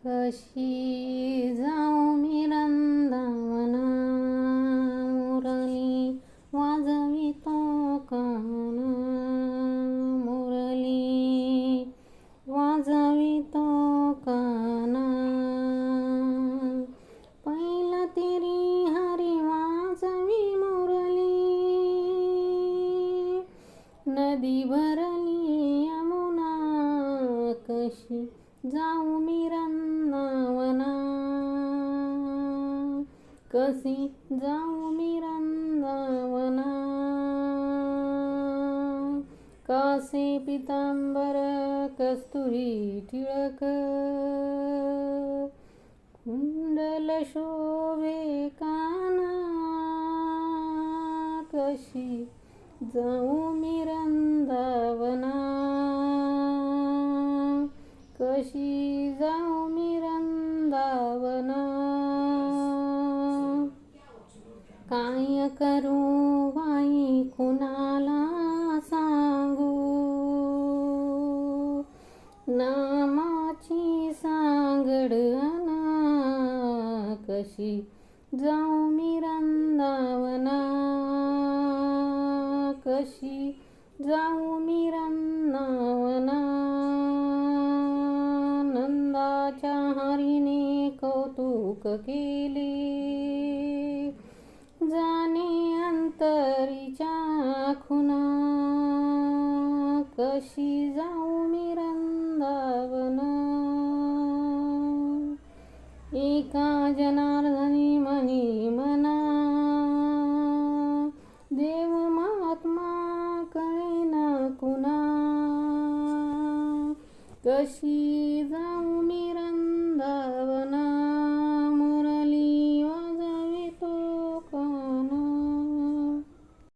कशी जाऊ मी वृंदावना, मुरली वाजवितो काना, मुरली वाजवितो काना. पहिला तेरी हरी वाजवी मुरली, नदी भरली यमुना. कशी जाऊ मी वृंदावना, कशी जाऊ मी वृंदावना. कासे पितांबर कस्तुरी टिळक, कुंडल शोभे काना. कशी जाऊ मी वृंदावना, कशी जाऊ मी वृंदावना. काय करू बाई कुणाला सांगू, नामाची सांगड आणा. कशी जाऊ मी वृंदावना, कशी जाऊ मी वृंदावना. नंदाच्या हरीने कौतुक केले, जाणे अंतरीच्या खुना. कशी जाऊ मी वृंदावना. एका जनार्दनी मनी मना, देव महात्मा कळेना कुणा. कशी जाऊ मी